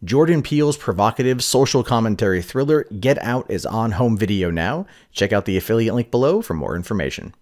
Jordan Peele's provocative social commentary thriller Get Out is on home video now. Check out the affiliate link below for more information.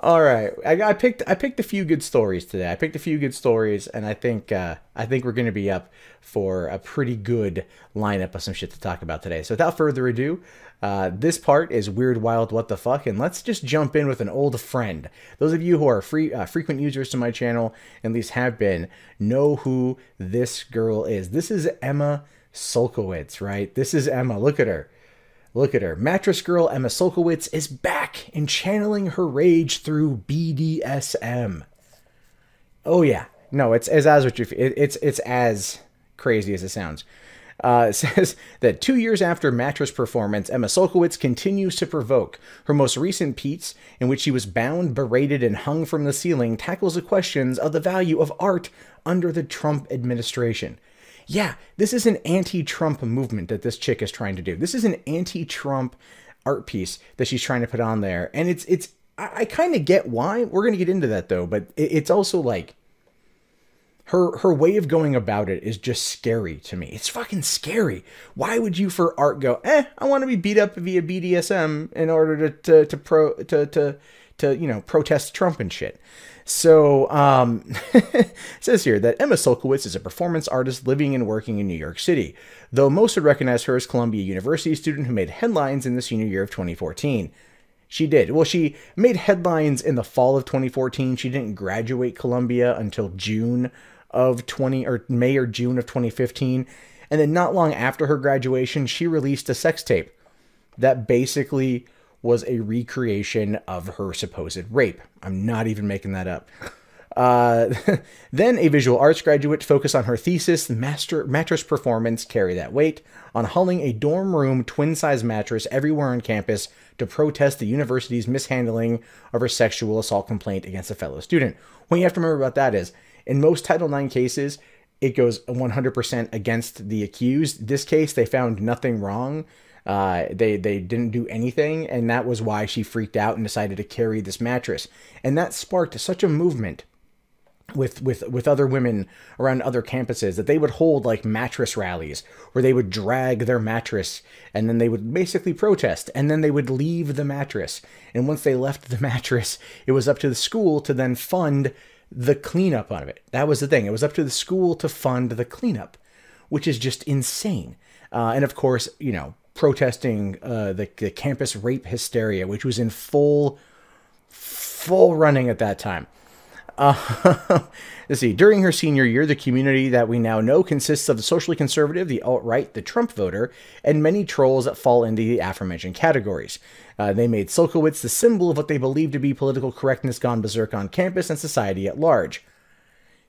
All right, I picked a few good stories today. I picked a few good stories, and I think we're going to be up for a pretty good lineup of some shit to talk about today. So without further ado, this part is Weird Wild What the Fuck, and let's just jump in with an old friend. Those of you who are frequent users to my channel, at least have been, know who this girl is. This is Emma Sulkowicz, right? This is Emma. Look at her. Look at her. Mattress girl Emma Sulkowicz is back and channeling her rage through BDSM. Oh yeah. No, it's as what you feel. It's as crazy as it sounds. It says that 2 years after mattress performance, Emma Sulkowicz continues to provoke. Her most recent piece, in which she was bound, berated, and hung from the ceiling, tackles the questions of the value of art under the Trump administration. Yeah, this is an anti-Trump movement that this chick is trying to do. This is an anti-Trump art piece that she's trying to put on there. And I kind of get why. We're going to get into that though, but it's also like her way of going about it is just scary to me. It's fucking scary. Why would you for art go, I want to be beat up via BDSM in order to you know, protest Trump and shit. So, it says here that Emma Sulkowicz is a performance artist living and working in New York City, though most would recognize her as Columbia University student who made headlines in the senior year of 2014. She did. Well, she made headlines in the fall of 2014. She didn't graduate Columbia until May or June of 2015. And then not long after her graduation, she released a sex tape that basically was a recreation of her supposed rape. I'm not even making that up. Then a visual arts graduate focused on her thesis, mattress performance, Carry That Weight, on hauling a dorm room twin-size mattress everywhere on campus to protest the university's mishandling of her sexual assault complaint against a fellow student. What you have to remember about that is, in most Title IX cases, it goes 100% against the accused. This case, they found nothing wrong. They didn't do anything, and that was why she freaked out and decided to carry this mattress. And that sparked such a movement with other women around other campuses that they would hold like mattress rallies where they would drag their mattress and then they would basically protest, and then they would leave the mattress. And once they left the mattress, it was up to the school to then fund the cleanup of it. That was the thing. It was up to the school to fund the cleanup, which is just insane. And of course, you know, protesting the campus rape hysteria, which was in full running at that time. Let's see. During her senior year, the community that we now know consists of the socially conservative, the alt-right, the Trump voter, and many trolls that fall into the aforementioned categories. They made Sulkowicz the symbol of what they believed to be political correctness gone berserk on campus and society at large.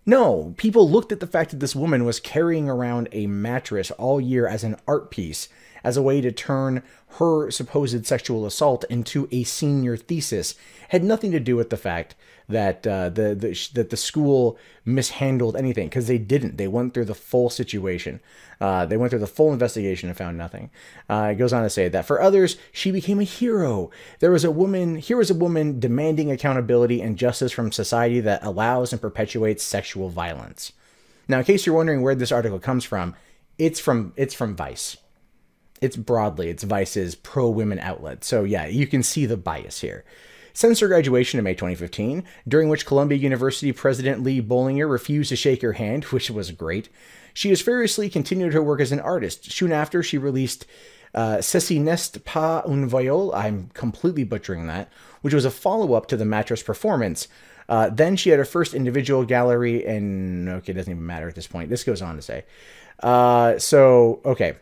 No, people looked at the fact that this woman was carrying around a mattress all year as an art piece, as a way to turn her supposed sexual assault into a senior thesis. Had nothing to do with the fact that the school mishandled anything, because they didn't. They went through the full situation. They went through the full investigation and found nothing. It goes on to say that for others, she became a hero. Here was a woman demanding accountability and justice from society that allows and perpetuates sexual violence. Now, in case you're wondering where this article comes from, it's from Vice. It's Vice's pro-women outlet. So yeah, you can see the bias here. Since her graduation in May 2015, during which Columbia University President Lee Bollinger refused to shake her hand, which was great, she has furiously continued her work as an artist. Soon after, she released Ceci n'est pas un viol, I'm completely butchering that, which was a follow-up to the mattress performance. Then she had her first individual gallery, and okay, it doesn't even matter at this point. This goes on to say. Okay.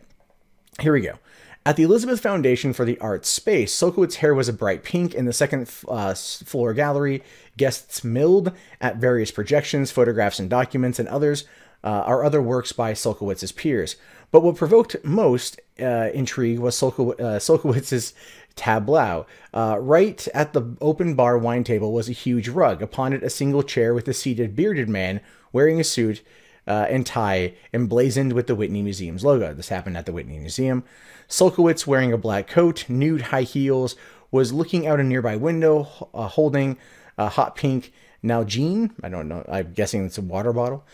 Here we go. At the Elizabeth Foundation for the Arts Space, Sulkowicz's hair was a bright pink. In the second floor gallery, guests milled at various projections, photographs, and documents, and others are other works by Sulkowicz's peers. But what provoked most intrigue was Sulkowicz's tableau. Right at the open bar wine table was a huge rug. Upon it, a single chair with a seated bearded man wearing a suit and tie emblazoned with the Whitney Museum's logo. This happened at the Whitney Museum. Sulkowicz, wearing a black coat, nude high heels, was looking out a nearby window, holding a hot pink Nalgene, I don't know, I'm guessing it's a water bottle.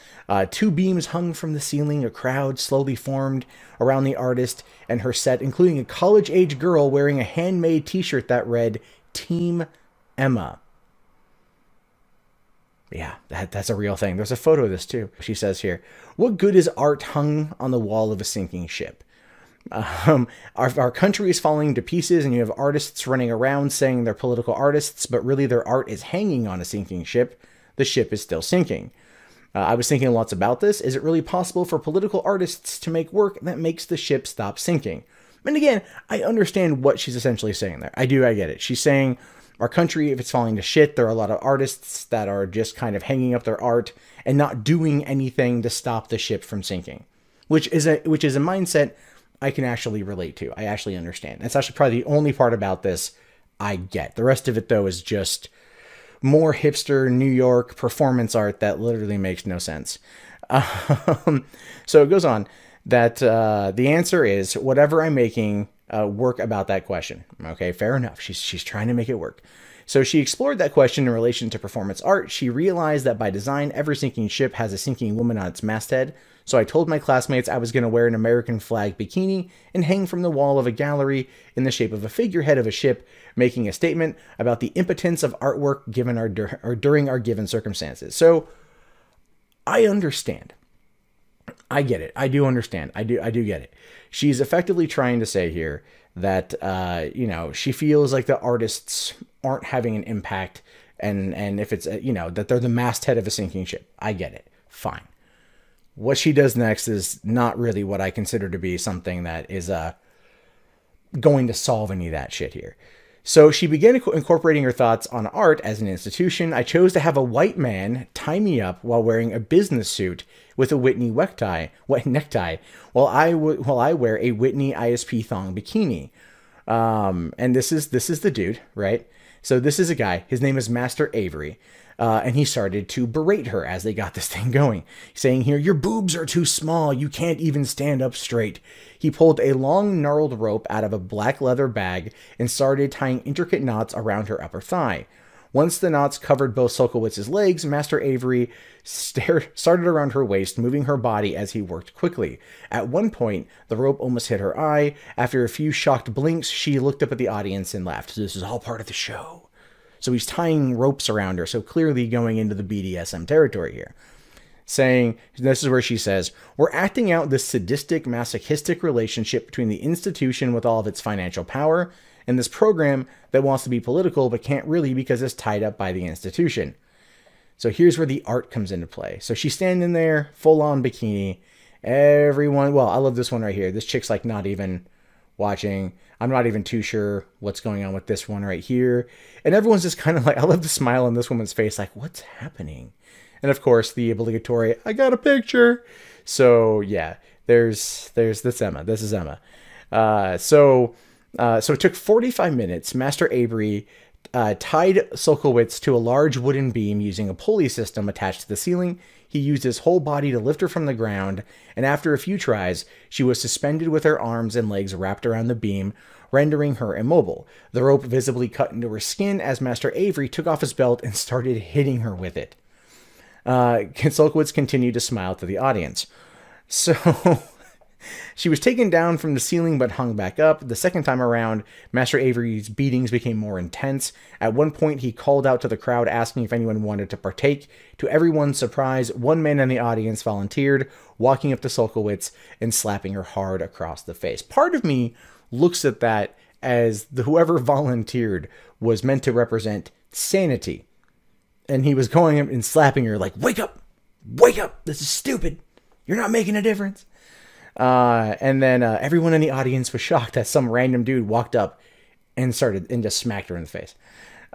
Two beams hung from the ceiling. A crowd slowly formed around the artist and her set, including a college-age girl wearing a handmade t-shirt that read, Team Emma. Yeah, that's a real thing. There's a photo of this too. She says here, what good is art hung on the wall of a sinking ship? Our country is falling to pieces, and you have artists running around saying they're political artists, but really their art is hanging on a sinking ship. The ship is still sinking. I was thinking lots about this. Is it really possible for political artists to make work that makes the ship stop sinking? And again, I understand what she's essentially saying there. I get it. She's saying our country, if it's falling to shit, there are a lot of artists that are just kind of hanging up their art and not doing anything to stop the ship from sinking, which is a mindset I can actually relate to. I actually understand. That's actually probably the only part about this I get. The rest of it, though, is just more hipster New York performance art that literally makes no sense. So it goes on that the answer is whatever I'm making work about that question. Okay, fair enough. She's trying to make it work. So she explored that question in relation to performance art. She realized that by design, every sinking ship has a sinking woman on its masthead. So I told my classmates I was going to wear an American flag bikini and hang from the wall of a gallery in the shape of a figurehead of a ship, making a statement about the impotence of artwork given during our given circumstances. So I understand. I get it. I do understand. I do get it. She's effectively trying to say here that, she feels like the artists aren't having an impact, and if it's, that they're the masthead of a sinking ship. I get it. Fine. What she does next is not really what I consider to be something that is going to solve any of that shit here. So she began incorporating her thoughts on art as an institution. I chose to have a white man tie me up while wearing a business suit with a Whitney necktie, while I wear a Whitney ISP thong bikini. And this is the dude, right? So this is a guy. His name is Master Avery. And he started to berate her as they got this thing going, saying here, your boobs are too small. You can't even stand up straight. He pulled a long, gnarled rope out of a black leather bag and started tying intricate knots around her upper thigh. Once the knots covered both Sulkowicz's legs, Master Avery started around her waist, moving her body as he worked quickly. At one point, the rope almost hit her eye. After a few shocked blinks, she looked up at the audience and laughed. So this is all part of the show. So he's tying ropes around her, so clearly going into the BDSM territory here. Saying, this is where she says, we're acting out this sadistic, masochistic relationship between the institution with all of its financial power and this program that wants to be political but can't really because it's tied up by the institution. So here's where the art comes into play. So she's standing there, full-on bikini. Everyone, well, I love this one right here. This chick's like not even watching. I'm not even too sure what's going on with this one right here. And everyone's just kind of like, I love the smile on this woman's face, like, what's happening? And of course, the obligatory, I got a picture. So yeah, there's this Emma. This is Emma. So it took 45 minutes. Master Avery tied Sulkowicz to a large wooden beam using a pulley system attached to the ceiling. He used his whole body to lift her from the ground, and after a few tries, she was suspended with her arms and legs wrapped around the beam, rendering her immobile. The rope visibly cut into her skin as Master Avery took off his belt and started hitting her with it. Sulkowicz continued to smile to the audience. So she was taken down from the ceiling but hung back up. The second time around, Master Avery's beatings became more intense. At one point, he called out to the crowd asking if anyone wanted to partake. To everyone's surprise, one man in the audience volunteered, walking up to Sulkowicz and slapping her hard across the face. Part of me looks at that as whoever volunteered was meant to represent sanity. And he was going up and slapping her like, wake up, this is stupid. You're not making a difference. And then everyone in the audience was shocked that some random dude walked up and just smacked her in the face.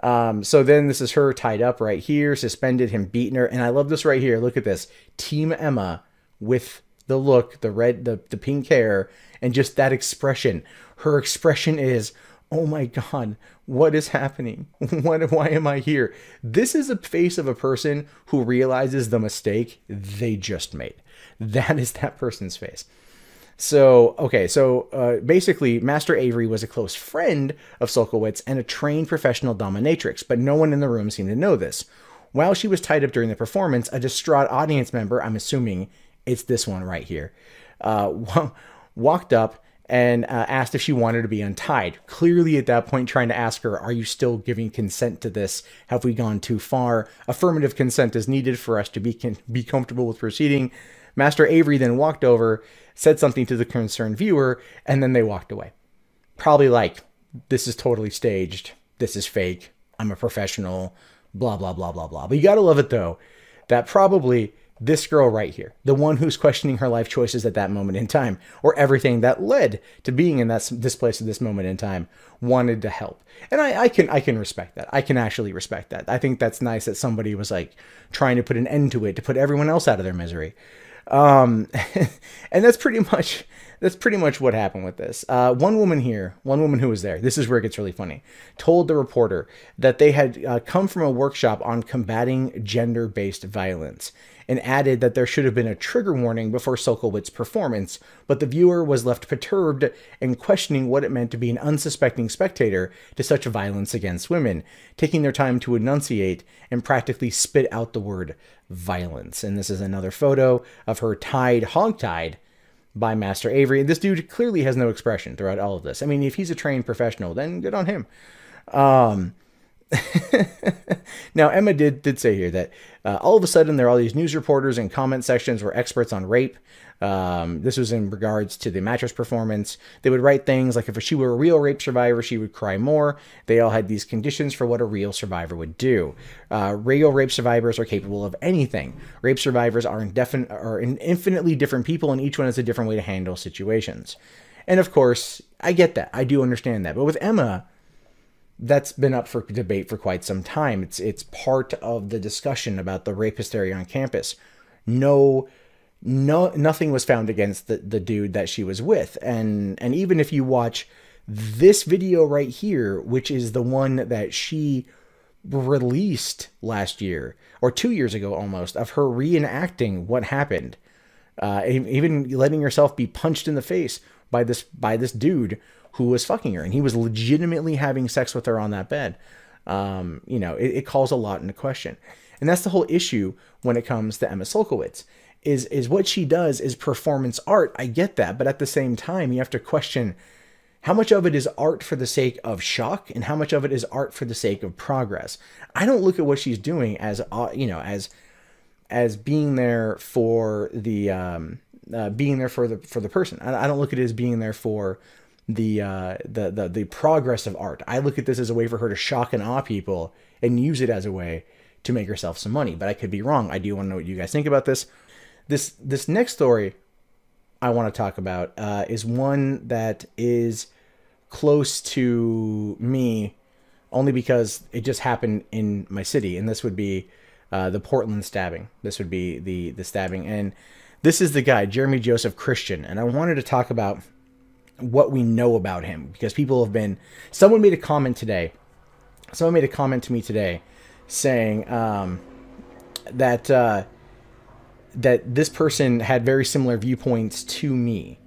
So then this is her tied up right here, suspended, him beating her. And I love this right here. Look at this. Team Emma with the look, the red, the pink hair, and just that expression. Her expression is, oh my God, what is happening? Why am I here? This is a face of a person who realizes the mistake they just made. That is that person's face. So, okay, basically, Master Avery was a close friend of Sulkowicz and a trained professional dominatrix, but no one in the room seemed to know this. While she was tied up during the performance, a distraught audience member, I'm assuming it's this one right here, walked up and asked if she wanted to be untied. Clearly at that point trying to ask her, are you still giving consent to this? Have we gone too far? Affirmative consent is needed for us to be comfortable with proceeding. Master Avery then walked over, said something to the concerned viewer, and then they walked away. Probably like, this is totally staged. This is fake. I'm a professional. Blah, blah, blah, blah, blah. But you gotta love it, though, that probably this girl right here, the one who's questioning her life choices at that moment in time, or everything that led to being in this place at this moment in time, wanted to help. And I can respect that. I can actually respect that. I think that's nice that somebody was like trying to put an end to it, to put everyone else out of their misery. And that's pretty much what happened with this. One woman who was there, this is where it gets really funny, told the reporter that they had come from a workshop on combating gender-based violence, and added that there should have been a trigger warning before Sulkowicz's performance, but the viewer was left perturbed and questioning what it meant to be an unsuspecting spectator to such violence against women, taking their time to enunciate and practically spit out the word violence. And this is another photo of her hog-tied by Master Avery. This dude clearly has no expression throughout all of this. I mean, if he's a trained professional, then good on him. Now, Emma did say here that all of a sudden there are all these news reporters and comment sections were experts on rape. This was in regards to the mattress performance. They would write things like if she were a real rape survivor, she would cry more. They all had these conditions for what a real survivor would do. Real rape survivors are capable of anything. Rape survivors are infinitely different people, and each one has a different way to handle situations. And of course, I get that. I do understand that. But with Emma, that's been up for debate for quite some time. It's part of the discussion about the rape hysteria on campus. Nothing was found against the dude that she was with. And even if you watch this video right here, which is the one that she released last year, or 2 years ago almost, of her reenacting what happened, even letting herself be punched in the face by this dude who was fucking her, and he was legitimately having sex with her on that bed. It calls a lot into question. And that's the whole issue when it comes to Emma Sulkowicz, is what she does is performance art. I get that, but at the same time, you have to question how much of it is art for the sake of shock and how much of it is art for the sake of progress. I don't look at what she's doing as being there for the person. I don't look at it as being there for the progress of art. I look at this as a way for her to shock and awe people and use it as a way to make herself some money. But I could be wrong. I do want to know what you guys think about this. This next story I want to talk about is one that is close to me only because it just happened in my city, and this would be the Portland stabbing. This would be the stabbing, and this is the guy, Jeremy Joseph Christian, and I wanted to talk about what we know about him, because people have been... Someone made a comment to me today saying that this person had very similar viewpoints to me,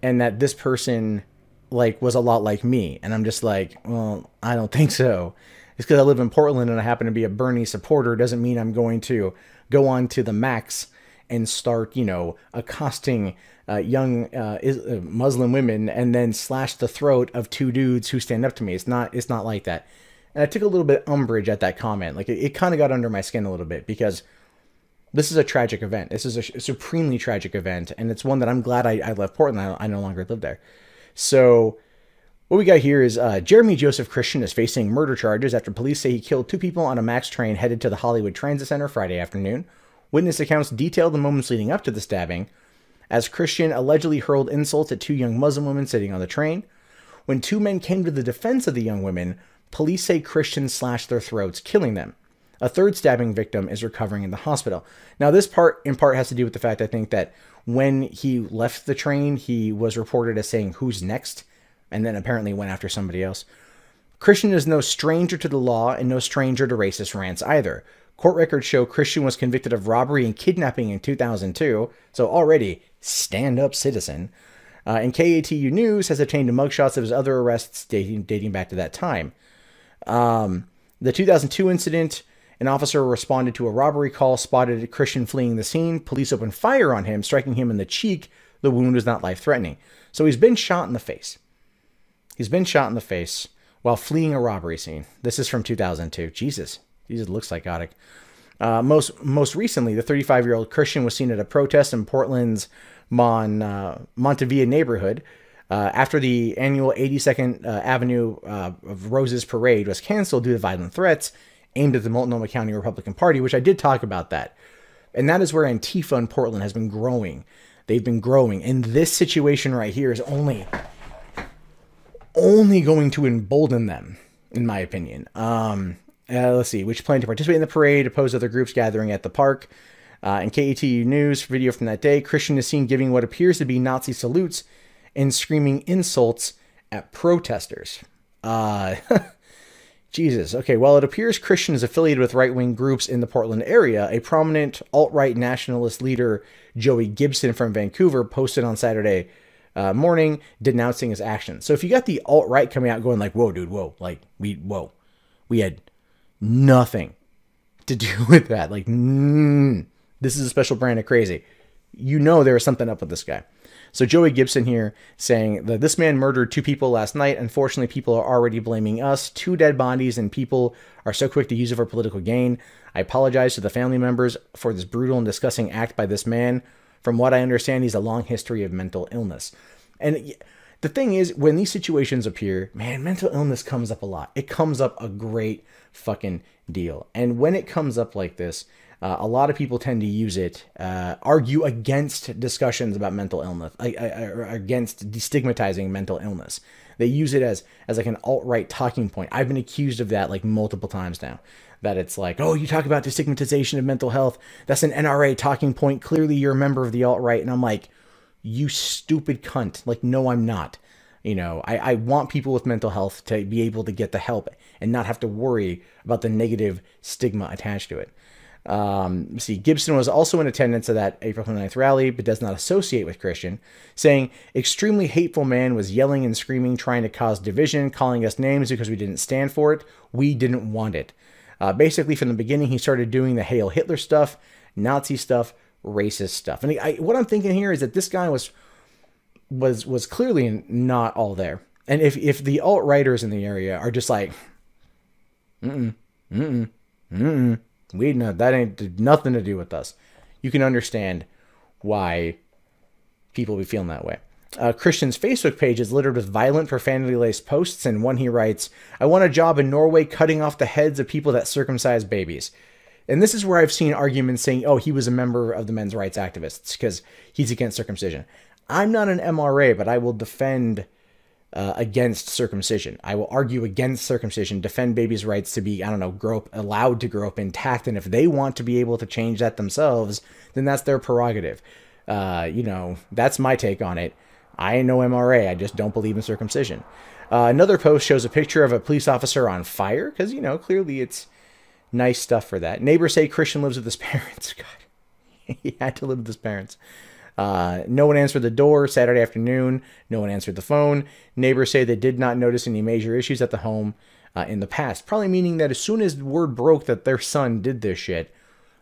and that this person was a lot like me. And I'm just like, well, I don't think so. It's because I live in Portland and I happen to be a Bernie supporter doesn't mean I'm going to go on to the max and start, accosting young Muslim women and then slash the throat of two dudes who stand up to me. It's not like that. And I took a little bit of umbrage at that comment. It kind of got under my skin a little bit, because this is a tragic event. This is a supremely tragic event, and it's one that I'm glad I left Portland. I no longer live there. So what we got here is Jeremy Joseph Christian is facing murder charges after police say he killed two people on a MAX train headed to the Hollywood Transit Center Friday afternoon. Witness accounts detail the moments leading up to the stabbing, as Christian allegedly hurled insults at two young Muslim women sitting on the train. When two men came to the defense of the young women, police say Christian slashed their throats, killing them. A third stabbing victim is recovering in the hospital. Now, this in part has to do with the fact, I think, that when he left the train, he was reported as saying, "Who's next?" and then apparently went after somebody else. Christian is no stranger to the law and no stranger to racist rants either. Court records show Christian was convicted of robbery and kidnapping in 2002, so already stand-up citizen. And KATU News has obtained mugshots of his other arrests dating back to that time. The 2002 incident An officer responded to a robbery call, spotted a Christian fleeing the scene. Police opened fire on him, striking him in the cheek. The wound was not life-threatening. So he's been shot in the face. He's been shot in the face while fleeing a robbery scene. This is from 2002. Jesus, it looks psychotic. Most recently, the 35-year-old Christian was seen at a protest in Portland's Montevideo neighborhood after the annual 82nd Avenue of Roses parade was canceled due to violent threats aimed at the Multnomah County Republican Party, which I did talk about that. And that is where Antifa in Portland has been growing. They've been growing. And this situation right here is only going to embolden them, in my opinion. Let's see, which plan to participate in the parade, oppose other groups gathering at the park. In KATU News, video from that day, Christian is seen giving what appears to be Nazi salutes and screaming insults at protesters. Jesus. Okay, while it appears Christian is affiliated with right-wing groups in the Portland area, a prominent alt-right nationalist leader, Joey Gibson from Vancouver, posted on Saturday morning denouncing his actions. So if you got the alt-right coming out going like, whoa, dude, whoa, like, we had nothing to do with that. Like, this is a special brand of crazy. You know there is something up with this guy. So Joey Gibson here saying that this man murdered 2 people last night. Unfortunately, people are already blaming us. 2 dead bodies, and people are so quick to use it for political gain. I apologize to the family members for this brutal and disgusting act by this man. From what I understand, he's a long history of mental illness. And the thing is, when these situations appear, man, mental illness comes up a lot. It comes up a great fucking deal. And when it comes up like this, a lot of people tend to use it, argue against discussions about mental illness, against destigmatizing mental illness. They use it as like an alt-right talking point. I've been accused of that like multiple times now. That it's like, oh, you talk about destigmatization of mental health. That's an NRA talking point. Clearly you're a member of the alt-right. And I'm like, you stupid cunt. Like, no, I'm not. You know, I want people with mental health to be able to get the help and not have to worry about the negative stigma attached to it. See, Gibson was also in attendance at that April 29th rally, but does not associate with Christian, saying, extremely hateful man was yelling and screaming, trying to cause division, calling us names because we didn't stand for it. We didn't want it. Basically, from the beginning, he started doing the Hail Hitler stuff, Nazi stuff, racist stuff. And what I'm thinking here is that this guy was clearly not all there. And if the alt-righters in the area are just like, we know that ain't nothing to do with us, you can understand why people be feeling that way. Christian's Facebook page is littered with violent, profanity-laced posts, and one he writes, I want a job in Norway cutting off the heads of people that circumcise babies. And this is where I've seen arguments saying, oh, he was a member of the men's rights activists because he's against circumcision. I'm not an MRA, but I will defend against circumcision. I will argue against circumcision, defend babies' rights to be, allowed to grow up intact. And if they want to be able to change that themselves, then that's their prerogative. That's my take on it. I ain't no MRA. I just don't believe in circumcision. Another post shows a picture of a police officer on fire because, clearly it's nice stuff for that. Neighbors say Christian lives with his parents. God, he had to live with his parents. No one answered the door Saturday afternoon. No one answered the phone. Neighbors say they did not notice any major issues at the home in the past. Probably meaning that as soon as word broke that their son did this shit,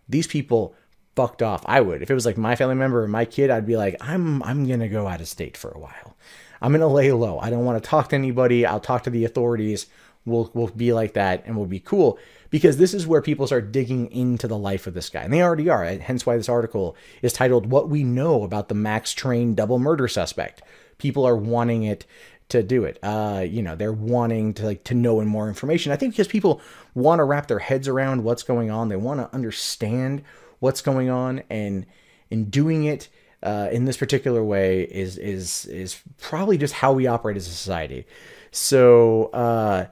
these people fucked off. I would. If it was like my family member or my kid, I'd be like, I'm going to go out of state for a while. I'm going to lay low. I don't want to talk to anybody. I'll talk to the authorities. We'll be like that and we'll be cool. Because this is where people start digging into the life of this guy. And they already are. Hence why this article is titled, What We Know About the Max Train Double Murder Suspect. People are wanting it to do it. They're wanting to know more information. I think because people want to wrap their heads around what's going on. They want to understand what's going on. And in doing it in this particular way is probably just how we operate as a society. So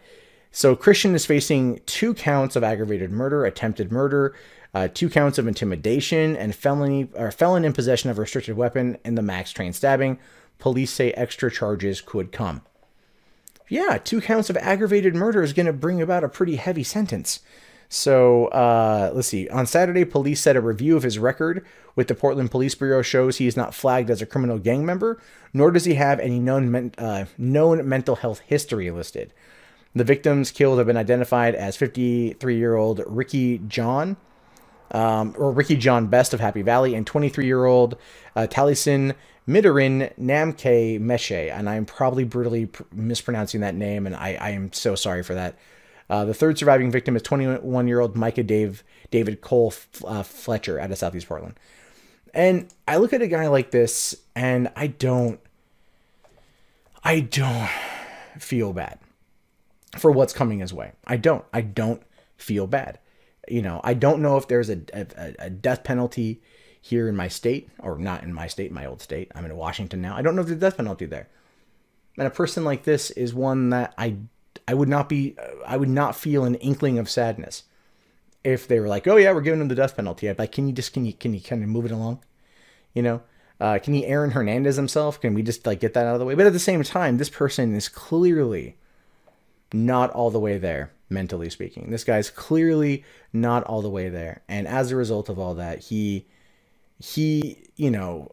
Christian is facing 2 counts of aggravated murder, attempted murder, 2 counts of intimidation, and felon in possession of a restricted weapon in the Max Train stabbing. Police say extra charges could come. Yeah, 2 counts of aggravated murder is going to bring about a pretty heavy sentence. So let's see. On Saturday, police said a review of his record with the Portland Police Bureau shows he is not flagged as a criminal gang member, nor does he have any known mental health history listed. The victims killed have been identified as 53-year-old Ricky John, or Ricky John Best of Happy Valley, and 23-year-old Taliesin Midarin Namke Meshe. And I'm probably brutally mispronouncing that name, and I am so sorry for that. The third surviving victim is 21-year-old Micah David Cole Fletcher out of Southeast Portland. And I look at a guy like this, and I don't feel bad for what's coming his way. I don't feel bad. You know, I don't know if there's a death penalty here in my state, or not in my state, my old state. I'm in Washington now. I don't know if there's a death penalty there. And a person like this is one that I would not feel an inkling of sadness if they were like, oh yeah, we're giving him the death penalty. I'd be like, can you kind of move it along? You know, can he Aaron Hernandez himself? Can we just like get that out of the way? But at the same time, this person is clearly not all the way there, mentally speaking. This guy's clearly not all the way there. And as a result of all that, he, you know,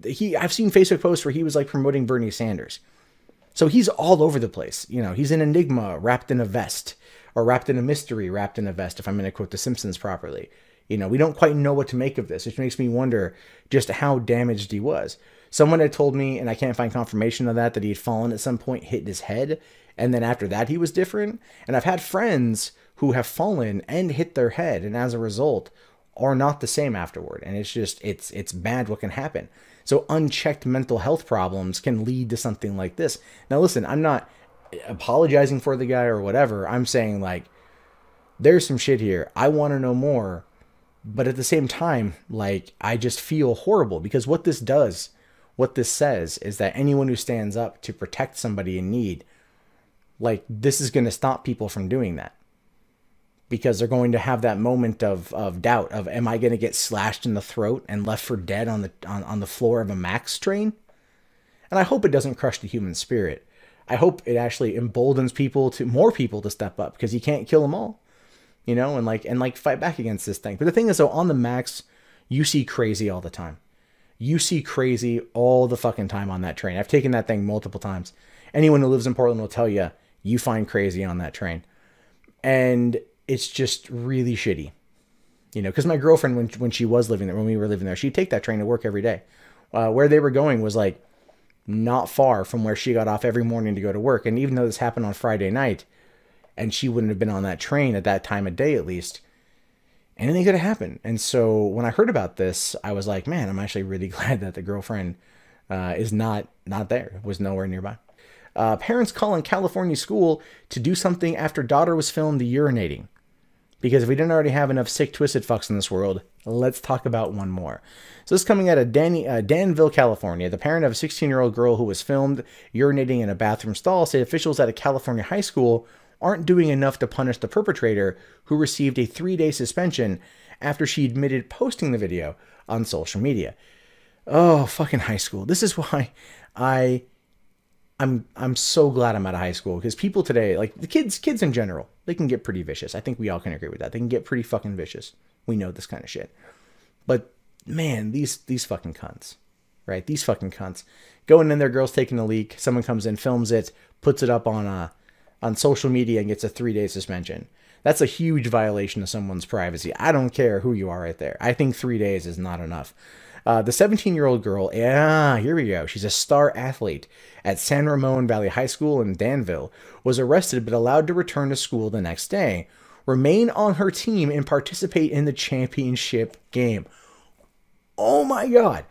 I've seen Facebook posts where he was like promoting Bernie Sanders. So he's all over the place. You know, he's an enigma wrapped in a vest, or wrapped in a mystery wrapped in a vest, if I'm going to quote The Simpsons properly. You know, we don't quite know what to make of this, which makes me wonder just how damaged he was. Someone had told me, and I can't find confirmation of that, that he had fallen at some point, hit his head, and then after that he was different. And I've had friends who have fallen and hit their head, and as a result are not the same afterward. And it's just, it's bad what can happen. So unchecked mental health problems can lead to something like this. Now listen, I'm not apologizing for the guy or whatever. I'm saying, like, there's some shit here. I want to know more. But at the same time, like, I just feel horrible, because what this does, what this says, is that anyone who stands up to protect somebody in need, like, this is going to stop people from doing that. Because they're going to have that moment of doubt of, am I going to get slashed in the throat and left for dead on the floor of a MAX train? And I hope it doesn't crush the human spirit. I hope it actually emboldens more people to step up, because you can't kill them all. You know, and like fight back against this thing. But the thing is, though, on the MAX, you see crazy all the time. You see crazy all the fucking time on that train. I've taken that thing multiple times. Anyone who lives in Portland will tell you, you find crazy on that train. And it's just really shitty. You know, because my girlfriend, when she was living there, when we were living there, she'd take that train to work every day. Where they were going was like not far from where she got off every morning to go to work. And even though this happened on Friday night, and she wouldn't have been on that train at that time of day, at least, anything could have happened. And so when I heard about this, I was like, man, I'm actually really glad that the girlfriend is not there, was nowhere nearby. Parents calling California school to do something after daughter was filmed urinating. Because if we didn't already have enough sick, twisted fucks in this world, let's talk about one more. So this is coming out of Danville, California. The parent of a 16-year-old girl who was filmed urinating in a bathroom stall said officials at a California high school aren't doing enough to punish the perpetrator, who received a 3-day suspension after she admitted posting the video on social media. Oh, fucking high school. This is why I'm so glad I'm out of high school, because people today, like the kids in general, they can get pretty vicious. I think we all can agree with that. They can get pretty fucking vicious. We know this kind of shit. But man, these fucking cunts, right? These fucking cunts going in there, girls taking a leak. Someone comes in, films it, puts it up on social media and gets a 3-day suspension. That's a huge violation of someone's privacy. I don't care who you are right there. I think 3 days is not enough. The 17-year-old girl, here we go. She's a star athlete at San Ramon Valley High School in Danville, was arrested but allowed to return to school the next day, remain on her team, and participate in the championship game. Oh my God.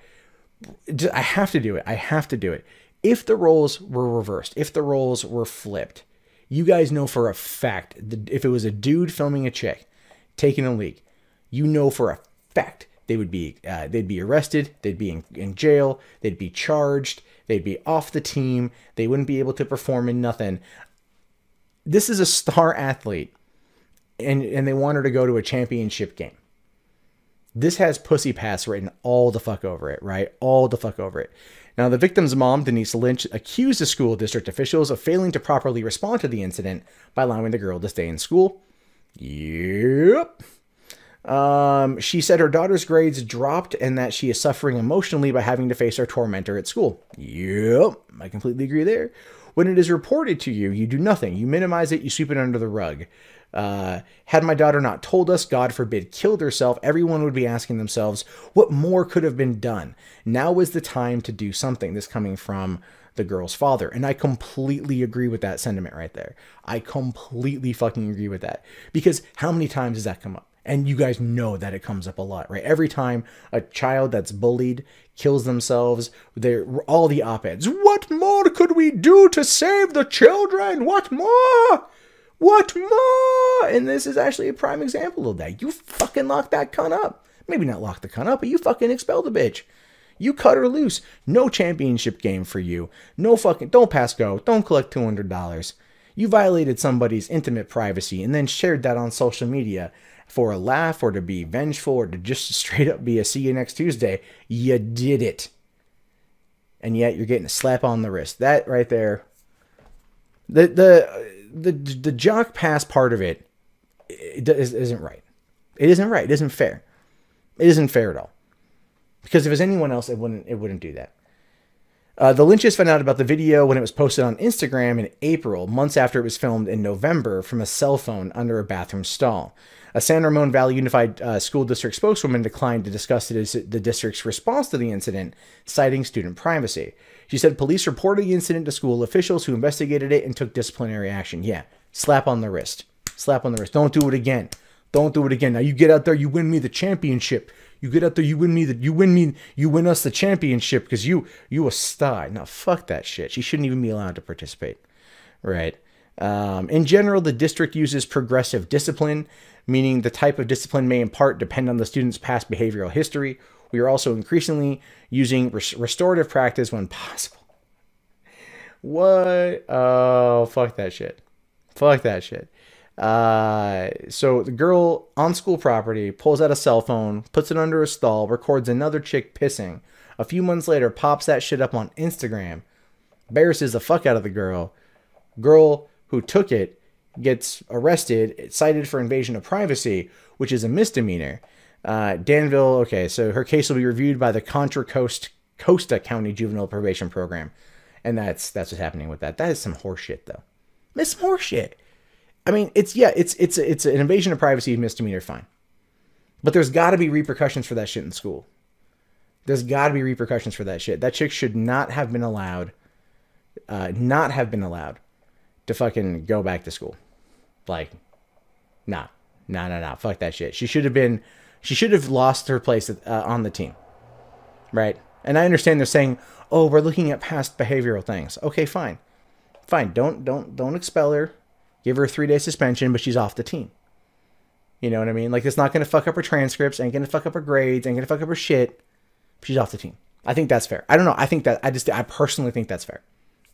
I have to do it. I have to do it. If the roles were reversed, if the roles were flipped, you guys know for a fact, if it was a dude filming a chick, taking a leak, you know for a fact they'd be arrested, they'd be in jail, they'd be charged, they'd be off the team, they wouldn't be able to perform in nothing. This is a star athlete, and they want her to go to a championship game. This has pussy pass written all the fuck over it, right? All the fuck over it. Now, the victim's mom, Denise Lynch, accused the school district officials of failing to properly respond to the incident by allowing the girl to stay in school. Yep. She said her daughter's grades dropped and that she is suffering emotionally by having to face her tormentor at school. Yep. I completely agree there. When it is reported to you, you do nothing. You minimize it, you sweep it under the rug. Had my daughter not told us, God forbid, killed herself, everyone would be asking themselves, what more could have been done? Now is the time to do something. This coming from the girl's father. And I completely agree with that sentiment right there. I completely fucking agree with that. Because how many times does that come up? And you guys know that it comes up a lot, right? Every time a child that's bullied kills themselves, they're all the op-eds. What more could we do to save the children? What more? What more? And this is actually a prime example of that. You fucking lock that cunt up. Maybe not lock the cunt up, but you fucking expel the bitch. You cut her loose. No championship game for you. No fucking, don't pass go. Don't collect $200. You violated somebody's intimate privacy and then shared that on social media for a laugh or to be vengeful or to just straight up be a see you next Tuesday. You did it. And yet you're getting a slap on the wrist. That right there. The jock pass part of it isn't right. It isn't right. It isn't fair. It isn't fair at all. Because if it was anyone else, it wouldn't do that. The Lynches found out about the video when it was posted on Instagram in April, months after it was filmed in November, from a cell phone under a bathroom stall. A San Ramon Valley Unified School District spokeswoman declined to discuss the district's response to the incident, citing student privacy. She said police reported the incident to school officials who investigated it and took disciplinary action. Yeah, slap on the wrist. Slap on the wrist. Don't do it again. Don't do it again. Now you get out there, you win me the championship. You get out there, you win us the championship because you a star. Now fuck that shit. She shouldn't even be allowed to participate. Right. In general, the district uses progressive discipline, meaning the type of discipline may in part depend on the student's past behavioral history. We are also increasingly using restorative practice when possible. What? Oh, fuck that shit. Fuck that shit. So the girl on school property pulls out a cell phone, puts it under a stall, records another chick pissing. A few months later, pops that shit up on Instagram, embarrasses the fuck out of the girl. Girl who took it gets arrested, cited for invasion of privacy, which is a misdemeanor. Danville, okay, so her case will be reviewed by the Contra Costa County Juvenile Probation Program. And that's what's happening with that. That is some horseshit, though. That's some horseshit. I mean, it's an invasion of privacy misdemeanor, fine. But there's got to be repercussions for that shit in school. There's got to be repercussions for that shit. That chick should not have been allowed, to fucking go back to school. Like, nah, fuck that shit. She should have lost her place on the team, right? And I understand they're saying, oh, we're looking at past behavioral things. Okay, fine. Don't expel her. Give her a 3-day suspension, but she's off the team. You know what I mean? Like, it's not going to fuck up her transcripts, ain't going to fuck up her grades, ain't going to fuck up her shit. She's off the team. I think that's fair. I don't know. I personally think that's fair.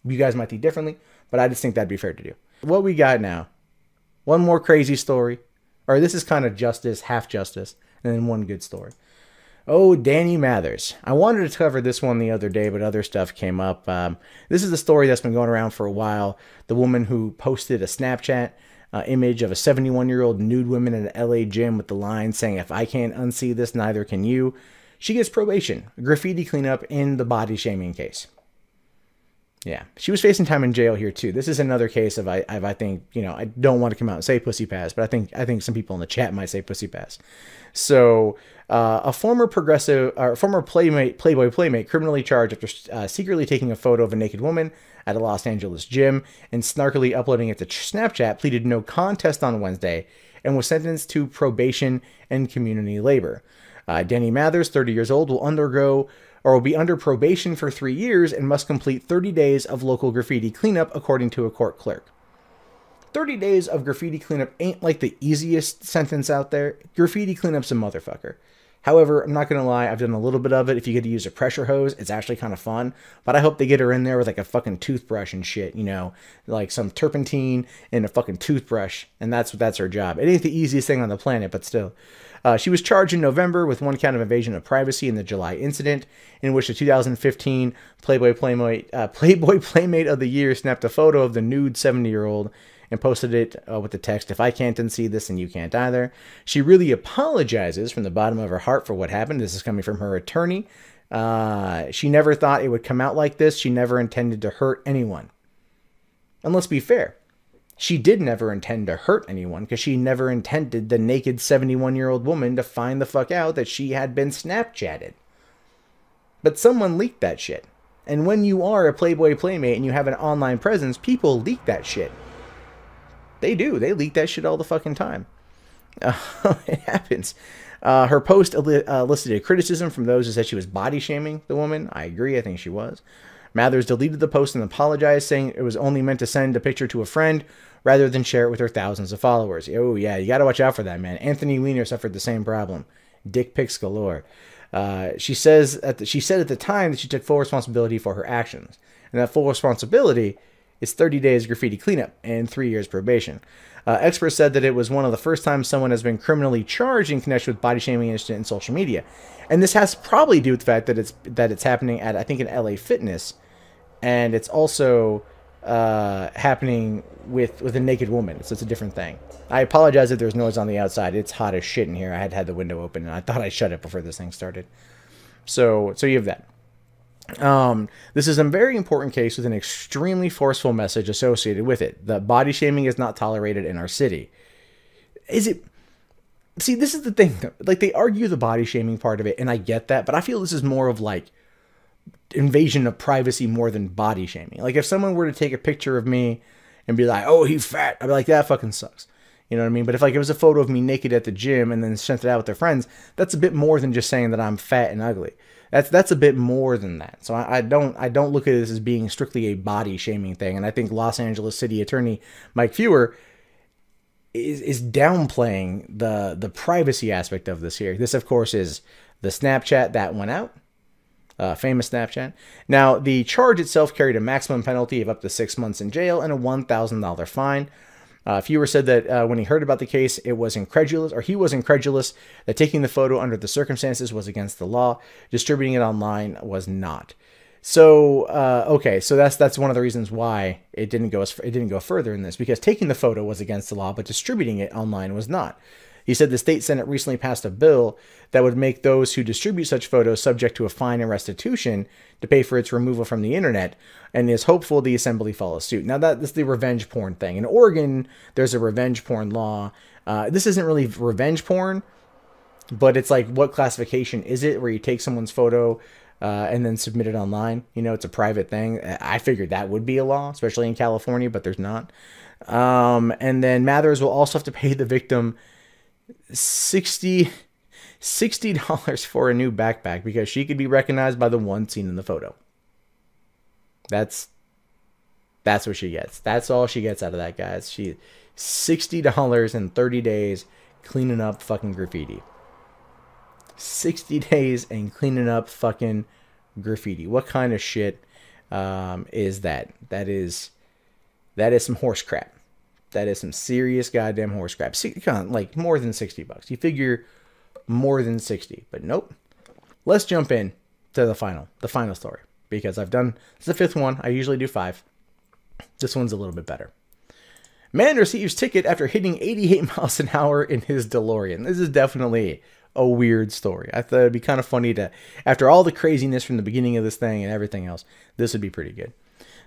You guys might think differently, but I just think that'd be fair to do. What we got now? One more crazy story. Or this is kind of justice, half justice, and then one good story. Oh, Dani Mathers. I wanted to cover this one the other day, but other stuff came up. This is a story that's been going around for a while. The woman who posted a Snapchat image of a 71-year-old nude woman in an LA gym with the line saying, if I can't unsee this, neither can you. She gets probation, graffiti cleanup in the body shaming case. Yeah, she was facing time in jail here too. This is another case of I think, you know, I don't want to come out and say pussy pass, but I think some people in the chat might say pussy pass. So a former Playboy playmate criminally charged after secretly taking a photo of a naked woman at a Los Angeles gym and snarkily uploading it to Snapchat pleaded no contest on Wednesday and was sentenced to probation and community labor. Dani Mathers, 30 years old, will be under probation for 3 years and must complete 30 days of local graffiti cleanup, according to a court clerk. 30 days of graffiti cleanup ain't like the easiest sentence out there. Graffiti cleanup's a motherfucker. However, I'm not going to lie, I've done a little bit of it. If you get to use a pressure hose, it's actually kind of fun. But I hope they get her in there with like a fucking toothbrush and shit, you know, like some turpentine and a fucking toothbrush. And that's her job. It ain't the easiest thing on the planet, but still. She was charged in November with one count of invasion of privacy in the July incident, in which the 2015 Playboy Playmate of the Year snapped a photo of the nude 70-year-old and posted it with the text, if I can't unsee this, then you can't either. She really apologizes from the bottom of her heart for what happened. This is coming from her attorney. She never thought it would come out like this. She never intended to hurt anyone. And let's be fair. She did never intend to hurt anyone because she never intended the naked 71-year-old woman to find the fuck out that she had been Snapchatted. But someone leaked that shit. And when you are a Playboy Playmate and you have an online presence, people leak that shit. They do. They leak that shit all the fucking time. It happens. Her post elicited criticism from those who said she was body shaming the woman. I agree. I think she was. Mathers deleted the post and apologized, saying it was only meant to send a picture to a friend rather than share it with her thousands of followers. Oh, yeah, you got to watch out for that, man. Anthony Weiner suffered the same problem. Dick pics galore. She said at the time that she took full responsibility for her actions. And that full responsibility is 30 days graffiti cleanup and 3 years probation. Experts said that it was one of the first times someone has been criminally charged in connection with body shaming incident in social media. And this has probably to do with the fact that it's happening at, I think, an LA Fitness. And it's also happening with a naked woman. So it's a different thing. I apologize if there's noise on the outside. It's hot as shit in here. I had the window open, and I thought I shut it before this thing started. So you have that. This is a very important case with an extremely forceful message associated with it. That body shaming is not tolerated in our city. Is it? See, this is the thing. Like, they argue the body shaming part of it, and I get that, but I feel this is more of like invasion of privacy more than body shaming. Like, if someone were to take a picture of me and be like, oh, he's fat, I'd be like, that fucking sucks. You know what I mean? But if like it was a photo of me naked at the gym and then sent it out with their friends, that's a bit more than just saying that I'm fat and ugly. That's a bit more than that. So I don't look at this as being strictly a body shaming thing. And I think Los Angeles City Attorney Mike Fewer is downplaying the privacy aspect of this here. This, of course, is the Snapchat that went out. Famous Snapchat. Now, the charge itself carried a maximum penalty of up to 6 months in jail and a $1,000 fine. Fewer said that when he heard about the case, he was incredulous that taking the photo under the circumstances was against the law. Distributing it online was not. So, okay, so that's one of the reasons why it didn't go further in this, because taking the photo was against the law, but distributing it online was not. He said the state Senate recently passed a bill that would make those who distribute such photos subject to a fine and restitution to pay for its removal from the internet, and is hopeful the assembly follows suit. Now, that's the revenge porn thing. In Oregon, there's a revenge porn law. This isn't really revenge porn, but it's like, what classification is it, where you take someone's photo and then submit it online? You know, it's a private thing. I figured that would be a law, especially in California, but there's not. And then Mathers will also have to pay the victim $60 for a new backpack because she could be recognized by the one seen in the photo. That's what she gets. That's all she gets out of that, guys. She $60 in 30 days cleaning up fucking graffiti. 60 days and cleaning up fucking graffiti. What kind of shit is that? That is some horse crap. That is some serious goddamn horse crap. Like more than $60. You figure more than 60, but nope. Let's jump in to the final story, because it's the fifth one. I usually do 5. This one's a little bit better. Man receives ticket after hitting 88 miles an hour in his DeLorean. This is definitely a weird story. I thought it'd be kind of funny to, after all the craziness from the beginning of this thing and everything else, this would be pretty good.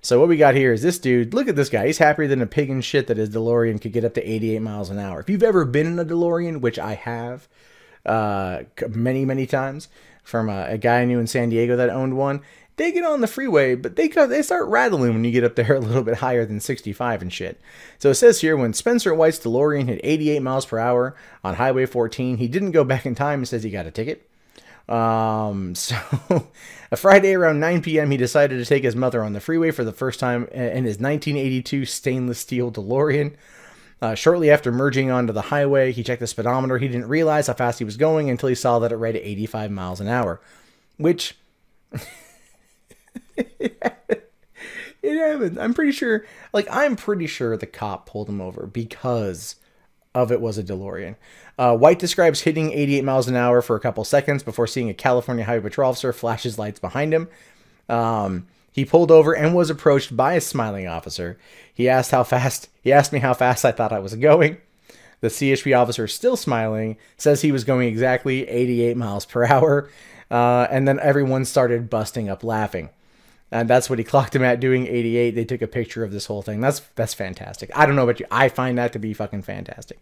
So what we got here is this dude. Look at this guy. He's happier than a pig in shit that his DeLorean could get up to 88 miles an hour. If you've ever been in a DeLorean, which I have many, many times, from a guy I knew in San Diego that owned one, they get on the freeway, but they start rattling when you get up there a little bit higher than 65 and shit. So it says here, when Spencer White's DeLorean hit 88 miles per hour on Highway 14, he didn't go back in time and says he got a ticket. So a Friday around 9 p.m. he decided to take his mother on the freeway for the first time in his 1982 stainless steel DeLorean. Shortly after merging onto the highway, he checked the speedometer. He didn't realize how fast he was going until he saw that it read 85 miles an hour, which it happened. I'm pretty sure the cop pulled him over because of it was a DeLorean. White describes hitting 88 miles an hour for a couple seconds before seeing a California Highway Patrol officer flash his lights behind him. He pulled over and was approached by a smiling officer. He asked me how fast I thought I was going. The CHP officer, still smiling, says he was going exactly 88 miles per hour. And then everyone started busting up laughing. And that's what he clocked him at, doing 88. They took a picture of this whole thing. That's fantastic. I don't know about you. I find that to be fucking fantastic.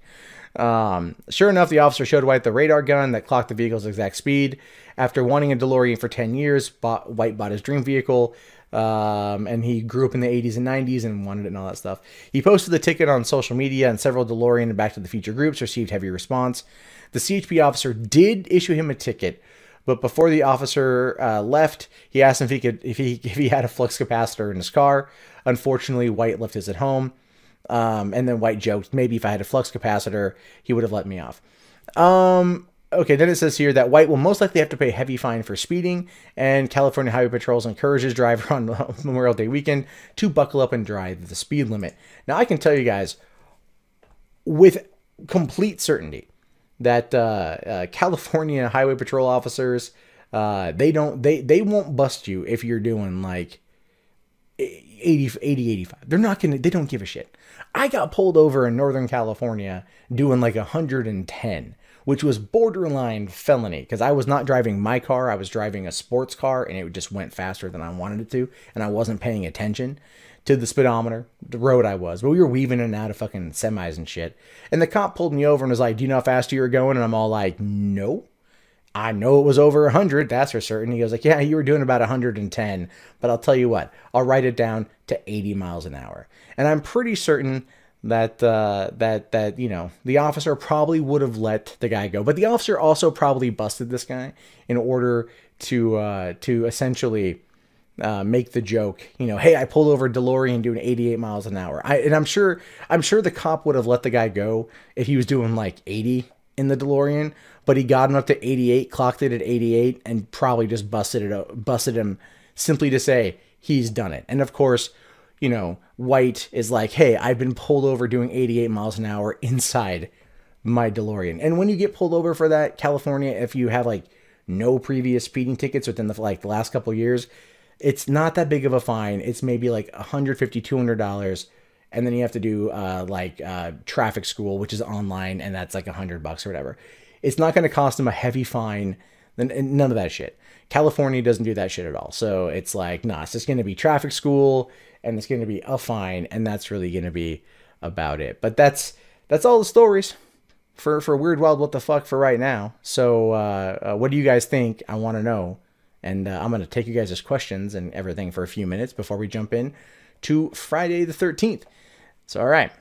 Sure enough, the officer showed White the radar gun that clocked the vehicle's exact speed. After wanting a DeLorean for 10 years, White bought his dream vehicle. And he grew up in the 80s and 90s and wanted it and all that stuff. He posted the ticket on social media, and several DeLorean and Back to the Future groups received heavy response. The CHP officer did issue him a ticket, but before the officer left, he asked him if he had a flux capacitor in his car. Unfortunately, White left his at home. And then White joked, maybe if I had a flux capacitor, he would have let me off. Okay, then it says here that White will most likely have to pay a heavy fine for speeding, and California Highway Patrols encourages driver on Memorial Day weekend to buckle up and drive the speed limit. Now, I can tell you guys with complete certainty that California Highway Patrol officers, they won't bust you if you're doing like 80, 85. They don't give a shit. I got pulled over in Northern California doing like 110, which was borderline felony because I was not driving my car. I was driving a sports car, and it just went faster than I wanted it to, and I wasn't paying attention to the speedometer, the road I was. But we were weaving in and out of fucking semis and shit. And the cop pulled me over and was like, do you know how fast you were going? And I'm all like, no. I know it was over 100, that's for certain. He goes like, yeah, you were doing about 110, but I'll tell you what, I'll write it down to 80 miles an hour. And I'm pretty certain that you know, the officer probably would have let the guy go, but the officer also probably busted this guy in order to essentially make the joke, you know, hey, I pulled over a DeLorean doing 88 miles an hour. I'm sure the cop would have let the guy go if he was doing like 80 in the DeLorean, but he got him up to 88, clocked it at 88, and probably just busted him simply to say he's done it. And of course, you know, White is like, hey, I've been pulled over doing 88 miles an hour inside my DeLorean. And when you get pulled over for that, California, if you have like no previous speeding tickets within the last couple of years, it's not that big of a fine. It's maybe like $150, $200. And then you have to do traffic school, which is online, and that's like $100 or whatever. It's not going to cost them a heavy fine. None of that shit. California doesn't do that shit at all. So it's like, nah, it's just going to be traffic school, and it's going to be a fine, and that's really going to be about it. But that's all the stories for Weird Wild What the Fuck for right now. So what do you guys think? I want to know. And I'm going to take you guys' questions and everything for a few minutes before we jump in to Friday the 13th. So, all right.